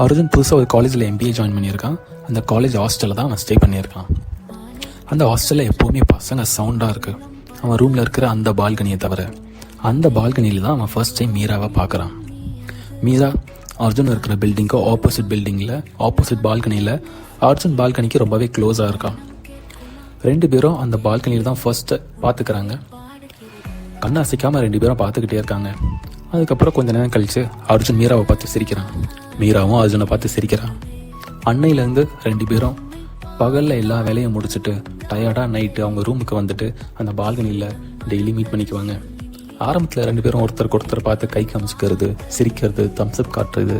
அர்ஜுன் புதுசாக ஒரு காலேஜில் MBA ஜாயின் பண்ணியிருக்கான். அந்த காலேஜ் ஹாஸ்டலில் தான் அவன் ஸ்டே பண்ணியிருக்கான். அந்த ஹாஸ்டலில் எப்போவுமே பசங்க சவுண்டாக இருக்குது. அவன் ரூமில் இருக்கிற அந்த பால்கனியை தவிர அந்த பால்கனியில் தான் அவன் ஃபர்ஸ்ட் டைம் மீராவை பார்க்குறான். மீரா அர்ஜுன் இருக்கிற பில்டிங்க்கு ஆப்போசிட் பால்கனியில் அர்ஜுன் பால்கனிக்கு ரொம்பவே க்ளோஸாக இருக்கான். 2 பேரும் அந்த பால்கனியில் தான் ஃபர்ஸ்ட்டு பார்த்துக்கிறாங்க. கண்ணை அசைக்காமல் 2 பேரும் பார்த்துக்கிட்டே இருக்காங்க. அதுக்கப்புறம் கொஞ்ச நேரம் கழித்து அர்ஜுன் மீராவை பார்த்து சிரிக்கிறான். மீராவும் அர்ஜுனை பார்த்து சிரிக்கிறான். அன்னையிலேருந்து 2 பேரும் பகலில் எல்லா வேலையும் முடிச்சுட்டு டயர்டாக நைட்டு அவங்க ரூமுக்கு வந்துட்டு அந்த பால்கனியில் டெய்லி மீட் பண்ணிக்குவாங்க. ஆரம்பத்தில் 2 பேரும் ஒருத்தருக்கு ஒருத்தர் பார்த்து கை காமிச்சிக்கிறது, சிரிக்கிறது, தம்ஸ்அப் காட்டுறது,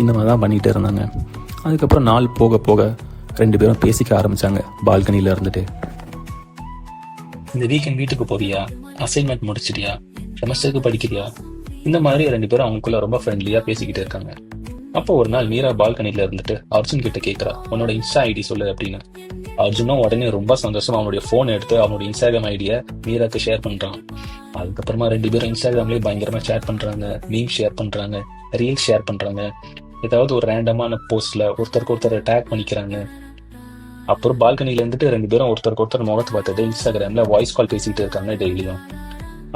இந்த மாதிரி தான் பண்ணிகிட்டே இருந்தாங்க. அதுக்கப்புறம் நாள் போக போக 2 பேரும் பேசிக்க ஆரம்பித்தாங்க பால்கனியில் இருந்துட்டு. இந்த வீக்கெண்ட் வீட்டுக்கு போவியா, அசைன்மெண்ட் முடிச்சிட்டியா, செமஸ்டருக்கு படிக்கிறியா, இந்த மாதிரி 2 பேரும் அவங்களுக்குள்ள ரொம்ப ஃப்ரெண்ட்லியாக பேசிக்கிட்டே இருக்காங்க. அப்போ ஒரு நாள் மீரா பால்கனியில் இருந்துட்டு அர்ஜுன் கிட்ட கேட்குறா, உன்னோட இன்ஸ்டா ஐடி சொல்லு அப்படின்னு. அர்ஜுனும் உடனே ரொம்ப சந்தோஷமா அவனுடைய ஃபோன் எடுத்து அவனோட இன்ஸ்டாகிராம் ஐடியை மீராக்கு ஷேர் பண்ணுறான். அதுக்கப்புறமா 2 பேரும் இன்ஸ்டாகிராம்லேயே பயங்கரமாக ஷேர் பண்ணுறாங்க, மீம் ஷேர் பண்ணுறாங்க, ரீல்ஸ் ஷேர் பண்ணுறாங்க. ஏதாவது ஒரு ரேண்டமான போஸ்ட்டில் ஒருத்தருக்கு ஒருத்தர் டேக் பண்ணிக்கிறாங்க. அப்புறம் பால்கனியில் இருந்துட்டு 2 பேரும் ஒருத்தருக்கு ஒருத்தர் முகத்தை பார்த்துட்டு இன்ஸ்டாகிராமில் வாய்ஸ் கால் பேசிக்கிட்டு இருக்காங்க டெய்லியும்.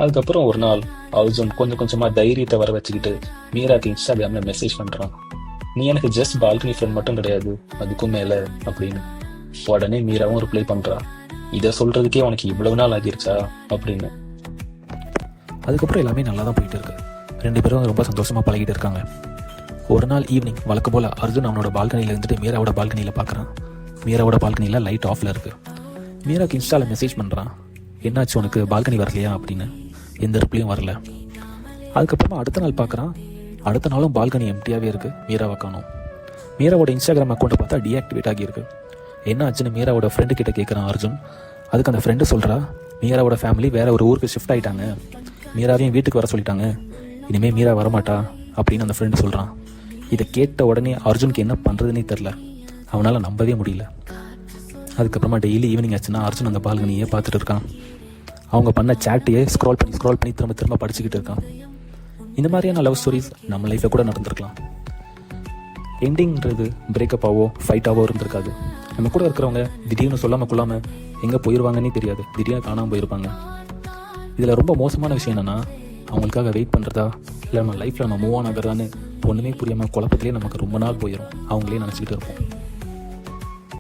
அதுக்கப்புறம் ஒரு நாள் அர்ஜுன் கொஞ்சம் கொஞ்சமாக தைரியத்தை வர வச்சுக்கிட்டு மீராக்கு இன்ஸ்டாகிராமில் மெசேஜ் பண்ணுறான், நீ எனக்கு ஜஸ்ட் பால்கனி ஃப்ரெண்ட் மட்டும் கிடையாது, அதுக்கும் மேலே அப்படின்னு. உடனே மீராவும் ரிப்ளை பண்ணுறா, இதை சொல்கிறதுக்கே உனக்கு இவ்வளவு நாள் ஆகிருச்சா அப்படின்னு. அதுக்கப்புறம் எல்லாமே நல்லா தான் போயிட்டு இருக்கு. 2 பேரும் ரொம்ப சந்தோஷமாக பழகிட்டு இருக்காங்க. ஒரு நாள் ஈவினிங் வழக்கம் போல் அர்ஜுன் அவனோட பால்கனியில் இருந்துட்டு மீராவோட பால்கனியில் பார்க்குறான். மீராவோட பால்கனியில் லைட் ஆஃபில் இருக்குது. மீராக்கு இன்ஸ்டாவில் மெசேஜ் பண்ணுறான், என்னாச்சு உனக்கு பால்கனி வரலையா அப்படின்னு. எந்த ரிப்ளையும் வரல. அதுக்கப்புறமா அடுத்த நாள் பார்க்குறான். அடுத்த நாளும் பால்கனி எம்டியாகவே இருக்குது. மீராவை காணோம். மீராவோட இன்ஸ்டாகிராம் அக்கௌண்ட்டை பார்த்தா டீஆக்டிவேட் ஆகியிருக்கு. என்ன ஆச்சுன்னு மீராவோட ஃப்ரெண்டு கிட்ட கேட்குறான் அர்ஜுன். அதுக்கு அந்த ஃப்ரெண்டு சொல்கிறா, மீராவோட ஃபேமிலி வேறு ஒரு ஊருக்கு ஷிஃப்ட் ஆகிட்டாங்க, மீராவையும் வீட்டுக்கு வர சொல்லிட்டாங்க, இனிமேல் மீரா வரமாட்டா அப்படின்னு அந்த ஃப்ரெண்டு சொல்கிறான். இதை கேட்ட உடனே அர்ஜுனுக்கு என்ன பண்ணுறதுனே தெரில. அவனால் நம்பவே முடியல. அதுக்கப்புறமா டெய்லி ஈவினிங் ஆச்சுன்னா அர்ஜுன் அந்த பால்கனியே பார்த்துட்டு இருக்கான். அவங்க பண்ண சேட்டையே ஸ்க்ரால் பண்ணி திரும்ப படிச்சுக்கிட்டு இருக்கான். இந்த மாதிரியான லவ் ஸ்டோரிஸ் நம்ம லைஃப்பில் கூட நடந்திருக்கலாம். எண்டிங்கிறது பிரேக்கப் ஆவோ ஃபைட்டாவோ இருந்திருக்காது. நம்ம கூட இருக்கிறவங்க திடீர்னு சொல்லாமல் கொள்ளாமல் எங்கே போயிடுவாங்கன்னே தெரியாது, திடீர்னு காணாமல் போயிருப்பாங்க. இதில் ரொம்ப மோசமான விஷயம் என்னென்னா, அவங்களுக்காக வெயிட் பண்ணுறதா இல்லை நம்ம லைஃப்பில் நம்ம மூவ் ஆன் ஆகிறதான்னு ஒன்றுமே புரியாமல் குழப்பத்திலே நமக்கு ரொம்ப நாள் போயிடும். அவங்களே நினச்சிக்கிட்டு இருப்போம்.